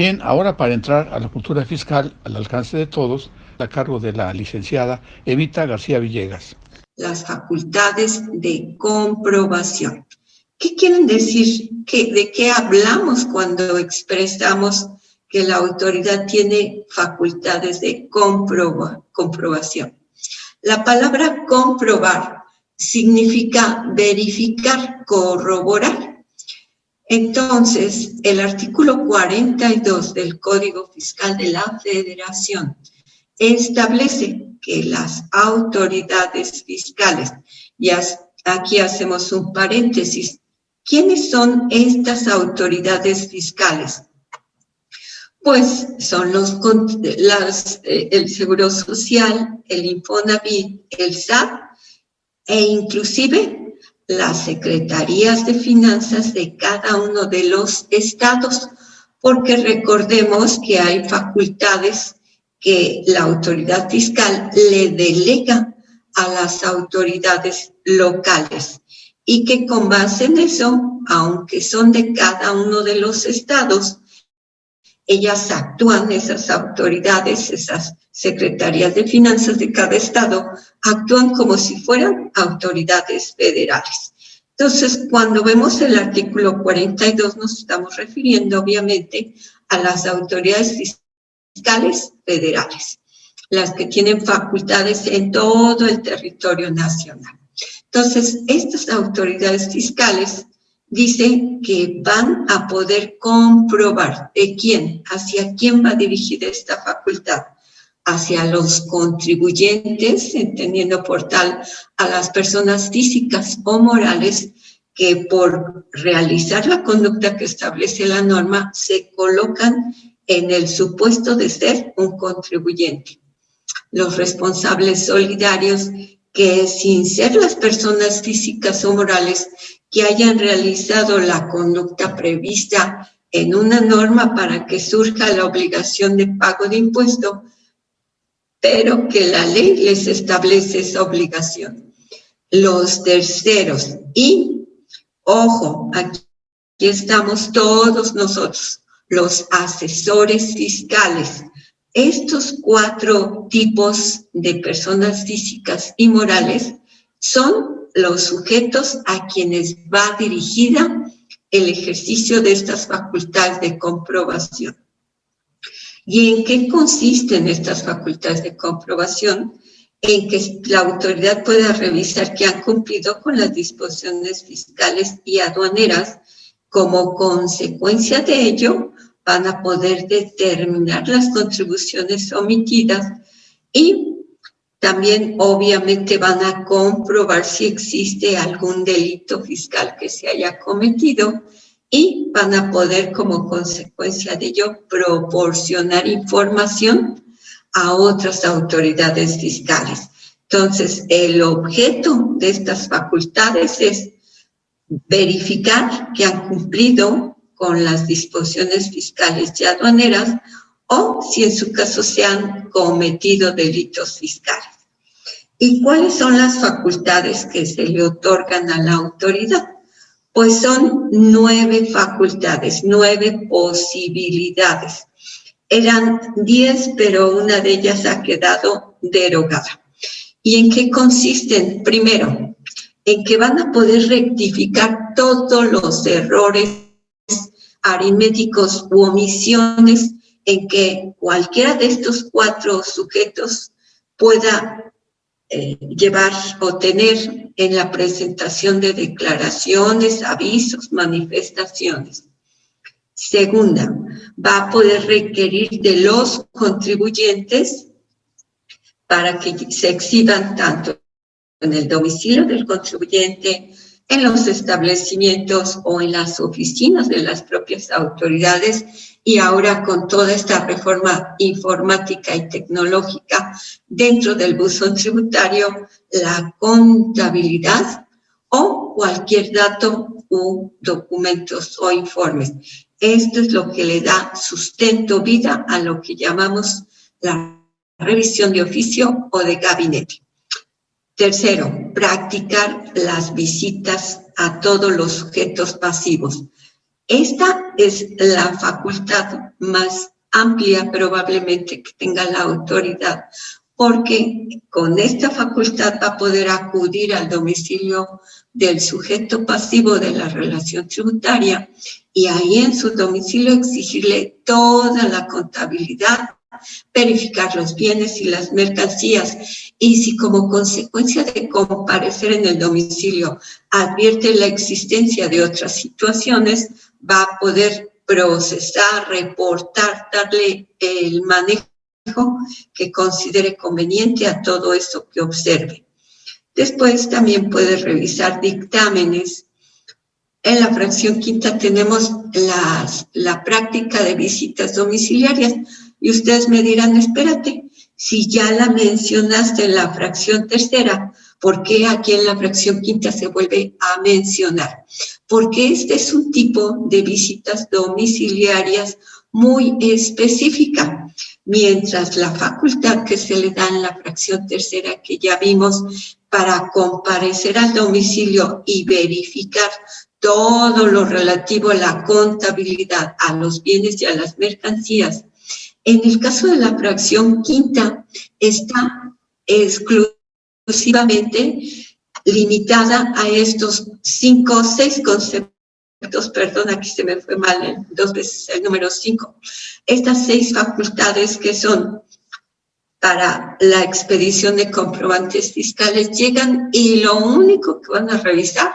Bien, ahora para entrar a la cultura fiscal al alcance de todos, a cargo de la licenciada Evita García Villegas. Las facultades de comprobación. ¿Qué quieren decir? ¿De qué hablamos cuando expresamos que la autoridad tiene facultades de comprobación? La palabra comprobar significa verificar, corroborar. Entonces, el artículo 42 del Código Fiscal de la Federación establece que las autoridades fiscales, y aquí hacemos un paréntesis, ¿quiénes son estas autoridades fiscales? Pues son el Seguro Social, el Infonavit, el SAT e inclusive las secretarías de finanzas de cada uno de los estados, porque recordemos que hay facultades que la autoridad fiscal le delega a las autoridades locales y que con base en eso, aunque son de cada uno de los estados, ellas actúan, esas autoridades, esas secretarías de finanzas de cada estado, actúan como si fueran autoridades federales. Entonces, cuando vemos el artículo 42, nos estamos refiriendo, obviamente, a las autoridades fiscales federales, las que tienen facultades en todo el territorio nacional. Entonces, estas autoridades fiscales dicen que van a poder comprobar de quién, hacia quién va dirigida esta facultad, hacia los contribuyentes, entendiendo por tal a las personas físicas o morales que por realizar la conducta que establece la norma se colocan en el supuesto de ser un contribuyente. Los responsables solidarios que sin ser las personas físicas o morales que hayan realizado la conducta prevista en una norma para que surja la obligación de pago de impuesto, pero que la ley les establece esa obligación. Los terceros y, ojo, aquí estamos todos nosotros, los asesores fiscales. Estos 4 tipos de personas físicas y morales son los sujetos a quienes va dirigida el ejercicio de estas facultades de comprobación. ¿Y en qué consisten estas facultades de comprobación? En que la autoridad pueda revisar que han cumplido con las disposiciones fiscales y aduaneras. Como consecuencia de ello, van a poder determinar las contribuciones omitidas y también obviamente van a comprobar si existe algún delito fiscal que se haya cometido y van a poder como consecuencia de ello proporcionar información a otras autoridades fiscales. Entonces, el objeto de estas facultades es verificar que han cumplido con las disposiciones fiscales y aduaneras o si en su caso se han cometido delitos fiscales. ¿Y cuáles son las facultades que se le otorgan a la autoridad? Pues son 9 facultades, 9 posibilidades. Eran 10, pero una de ellas ha quedado derogada. ¿Y en qué consisten? Primero, en que van a poder rectificar todos los errores aritméticos u omisiones en que cualquiera de estos 4 sujetos pueda llevar o tener en la presentación de declaraciones, avisos, manifestaciones. Segunda, va a poder requerir de los contribuyentes para que se exhiban tanto en el domicilio del contribuyente, en los establecimientos o en las oficinas de las propias autoridades, y ahora con toda esta reforma informática y tecnológica dentro del buzón tributario, la contabilidad o cualquier dato u documentos o informes. Esto es lo que le da sustento, vida a lo que llamamos la revisión de oficio o de gabinete. Tercero, practicar las visitas a todos los sujetos pasivos. Esta es la facultad más amplia probablemente que tenga la autoridad, porque con esta facultad va a poder acudir al domicilio del sujeto pasivo de la relación tributaria y ahí en su domicilio exigirle toda la contabilidad, verificar los bienes y las mercancías, y si como consecuencia de comparecer en el domicilio advierte la existencia de otras situaciones, va a poder procesar, reportar, darle el manejo que considere conveniente a todo eso que observe. Después también puede revisar dictámenes. En la fracción quinta tenemos la práctica de visitas domiciliarias y ustedes me dirán, espérate, si ya la mencionaste en la fracción tercera, ¿por qué aquí en la fracción quinta se vuelve a mencionar? Porque este es un tipo de visitas domiciliarias muy específica, mientras la facultad que se le da en la fracción tercera que ya vimos para comparecer al domicilio y verificar todo lo relativo a la contabilidad, a los bienes y a las mercancías. En el caso de la fracción quinta, está exclusivamente limitada a estos 5 o 6 conceptos, perdón, aquí se me fue mal 2 veces el número 5, estas 6 facultades que son para la expedición de comprobantes fiscales llegan y lo único que van a revisar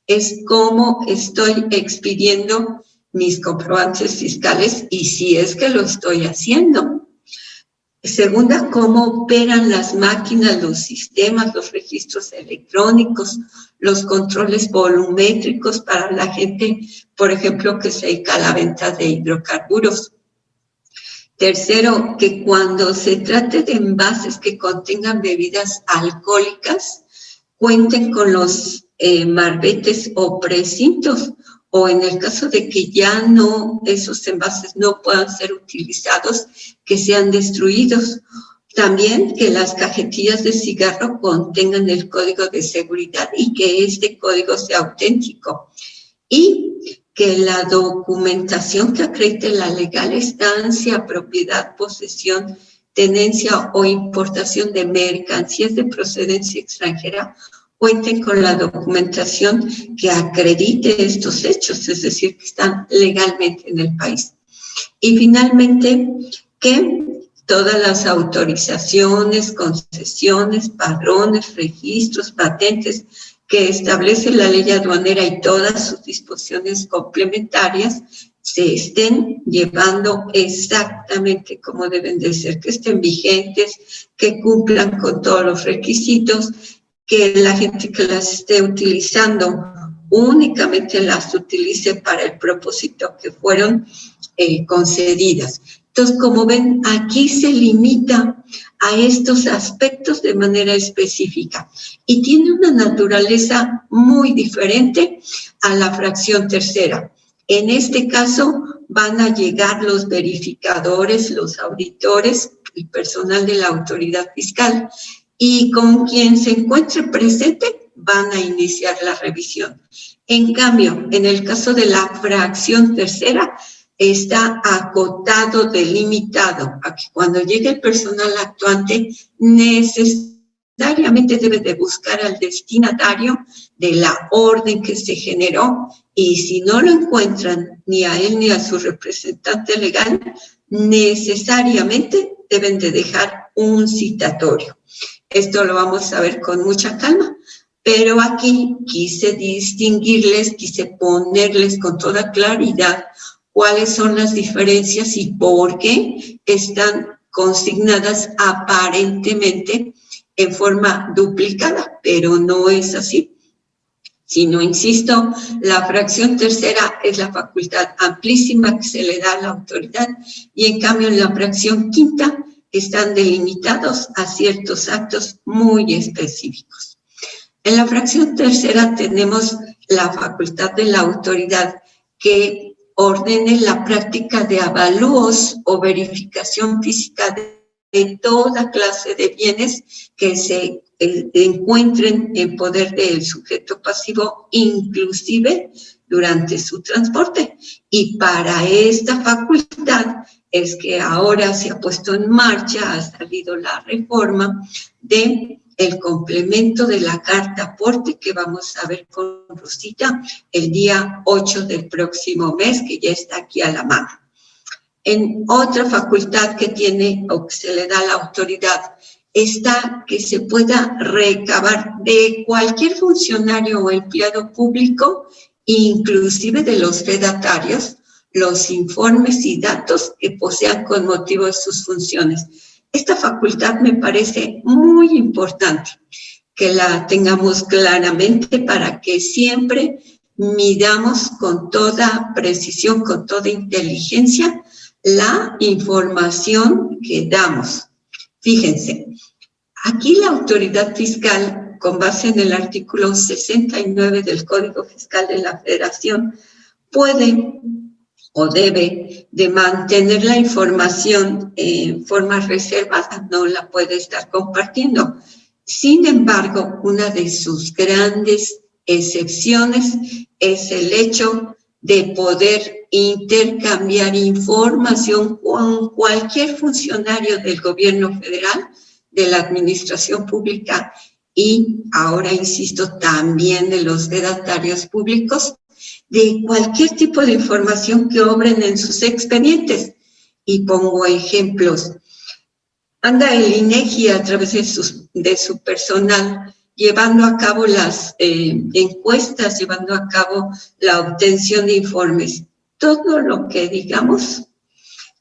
es cómo estoy expidiendo mis comprobantes fiscales y si es que lo estoy haciendo. Segunda, cómo operan las máquinas, los sistemas, los registros electrónicos, los controles volumétricos para la gente, por ejemplo, que se dedica a la venta de hidrocarburos. Tercero, que cuando se trate de envases que contengan bebidas alcohólicas, cuenten con los marbetes o precintos, o en el caso de que ya no, esos envases no puedan ser utilizados, que sean destruidos. También que las cajetillas de cigarro contengan el código de seguridad y que este código sea auténtico. Y que la documentación que acredite la legal estancia, propiedad, posesión, tenencia o importación de mercancías de procedencia extranjera cuenten con la documentación que acredite estos hechos, es decir, que están legalmente en el país. Y finalmente, que todas las autorizaciones, concesiones, padrones, registros, patentes que establece la ley aduanera y todas sus disposiciones complementarias se estén llevando exactamente como deben de ser, que estén vigentes, que cumplan con todos los requisitos, que la gente que las esté utilizando únicamente las utilice para el propósito que fueron concedidas. Entonces, como ven, aquí se limita a estos aspectos de manera específica y tiene una naturaleza muy diferente a la fracción tercera. En este caso, van a llegar los verificadores, los auditores, el personal de la autoridad fiscal, y con quien se encuentre presente van a iniciar la revisión. En cambio, en el caso de la fracción tercera, está acotado, delimitado, a que cuando llegue el personal actuante, necesariamente debe de buscar al destinatario de la orden que se generó, y si no lo encuentran ni a él ni a su representante legal, necesariamente deben de dejar un citatorio. Esto lo vamos a ver con mucha calma, pero aquí quise distinguirles, quise ponerles con toda claridad cuáles son las diferencias y por qué están consignadas aparentemente en forma duplicada, pero no es así. Sino, insisto, la fracción tercera es la facultad amplísima que se le da a la autoridad y en cambio en la fracción quinta están delimitados a ciertos actos muy específicos. En la fracción tercera tenemos la facultad de la autoridad que ordene la práctica de avalúos o verificación física de toda clase de bienes que se encuentren en poder del sujeto pasivo, inclusive durante su transporte. Y para esta facultad es que ahora se ha puesto en marcha, ha salido la reforma de el complemento de la carta aporte que vamos a ver con Rosita el día 8 del próximo mes, que ya está aquí a la mano. En otra facultad que tiene o que se le da la autoridad está que se pueda recabar de cualquier funcionario o empleado público, inclusive de los fedatarios, los informes y datos que posean con motivo de sus funciones. Esta facultad me parece muy importante que la tengamos claramente para que siempre midamos con toda precisión, con toda inteligencia, la información que damos. Fíjense, aquí la autoridad fiscal, con base en el artículo 69 del Código Fiscal de la Federación, puede o debe de mantener la información en forma reservada, no la puede estar compartiendo. Sin embargo, una de sus grandes excepciones es el hecho de poder intercambiar información con cualquier funcionario del gobierno federal, de la administración pública y, ahora insisto, también de los fedatarios públicos, de cualquier tipo de información que obren en sus expedientes. Y pongo ejemplos. Anda el INEGI a través de su personal llevando a cabo las encuestas, llevando a cabo la obtención de informes. Todo lo que digamos,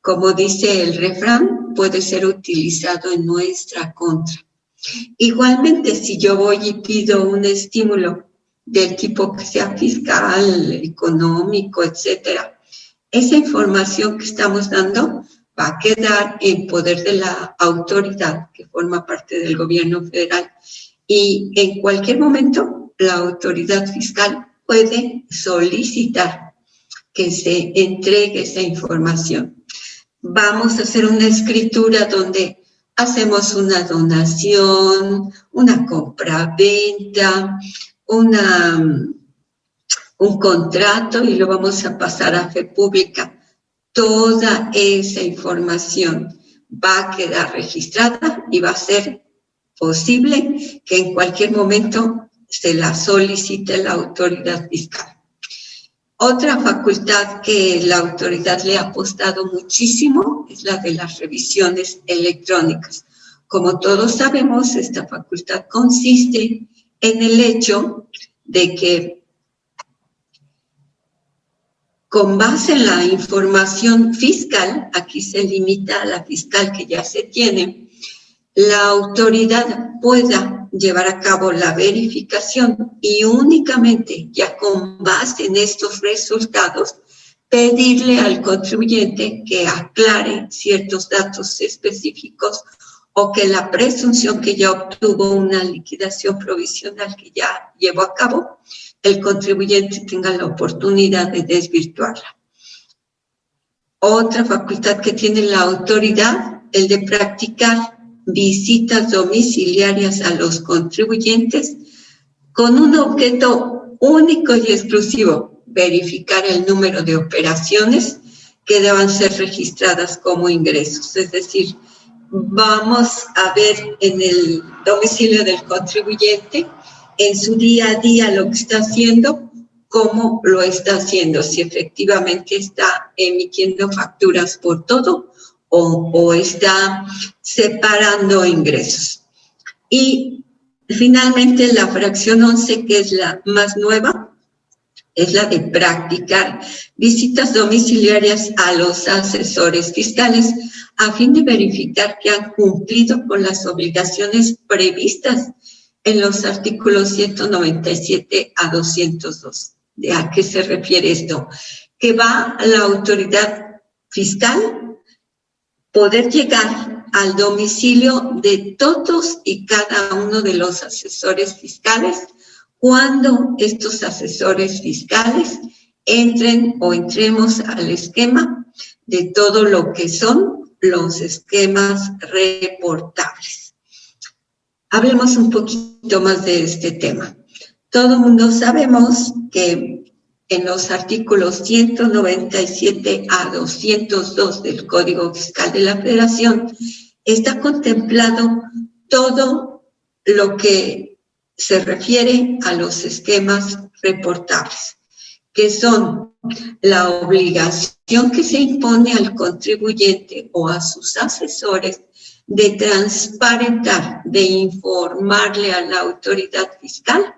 como dice el refrán, puede ser utilizado en nuestra contra. Igualmente, si yo voy y pido un estímulo del tipo que sea fiscal, económico, etcétera, esa información que estamos dando va a quedar en poder de la autoridad que forma parte del gobierno federal y en cualquier momento la autoridad fiscal puede solicitar que se entregue esa información. Vamos a hacer una escritura donde hacemos una donación, una compra-venta, un contrato y lo vamos a pasar a fe pública. Toda esa información va a quedar registrada y va a ser posible que en cualquier momento se la solicite la autoridad fiscal. Otra facultad que la autoridad le ha apostado muchísimo es la de las revisiones electrónicas. Como todos sabemos, esta facultad consiste en el hecho de que con base en la información fiscal, aquí se limita a la fiscal que ya se tiene, la autoridad pueda llevar a cabo la verificación y únicamente ya con base en estos resultados pedirle al contribuyente que aclare ciertos datos específicos o que la presunción que ya obtuvo una liquidación provisional que ya llevó a cabo, el contribuyente tenga la oportunidad de desvirtuarla. Otra facultad que tiene la autoridad, el de practicar visitas domiciliarias a los contribuyentes con un objeto único y exclusivo, verificar el número de operaciones que deban ser registradas como ingresos. Es decir, vamos a ver en el domicilio del contribuyente, en su día a día lo que está haciendo, cómo lo está haciendo, si efectivamente está emitiendo facturas por todo o está separando ingresos. Y finalmente la fracción 11, que es la más nueva, es la de practicar visitas domiciliarias a los asesores fiscales a fin de verificar que han cumplido con las obligaciones previstas en los artículos 197 a 202. ¿De a qué se refiere esto? Que va a la autoridad fiscal poder llegar al domicilio de todos y cada uno de los asesores fiscales cuando estos asesores fiscales entren o entremos al esquema de todo lo que son los esquemas reportables. Hablemos un poquito más de este tema. Todo el mundo sabemos que en los artículos 197 a 202 del Código Fiscal de la Federación, está contemplado todo lo que se refiere a los esquemas reportables, que son la obligación que se impone al contribuyente o a sus asesores de transparentar, de informarle a la autoridad fiscal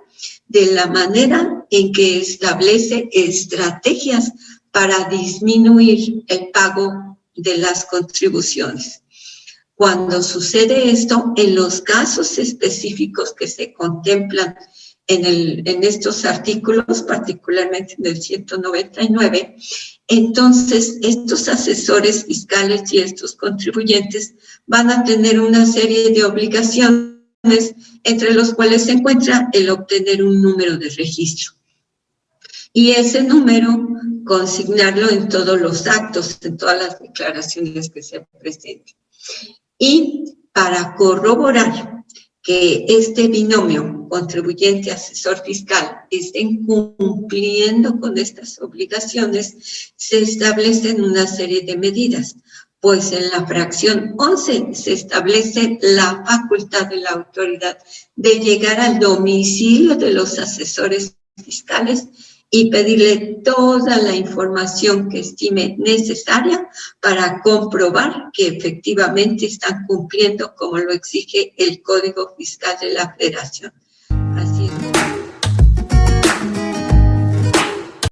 de la manera en que establece estrategias para disminuir el pago de las contribuciones. Cuando sucede esto, en los casos específicos que se contemplan en estos artículos, particularmente en el 199, entonces estos asesores fiscales y estos contribuyentes van a tener una serie de obligaciones, entre los cuales se encuentra el obtener un número de registro. Y ese número, consignarlo en todos los actos, en todas las declaraciones que se presenten. Y para corroborar que este binomio contribuyente-asesor fiscal estén cumpliendo con estas obligaciones, se establecen una serie de medidas, pues en la fracción 11 se establece la facultad de la autoridad de llegar al domicilio de los asesores fiscales y pedirle toda la información que estime necesaria para comprobar que efectivamente están cumpliendo como lo exige el Código Fiscal de la Federación.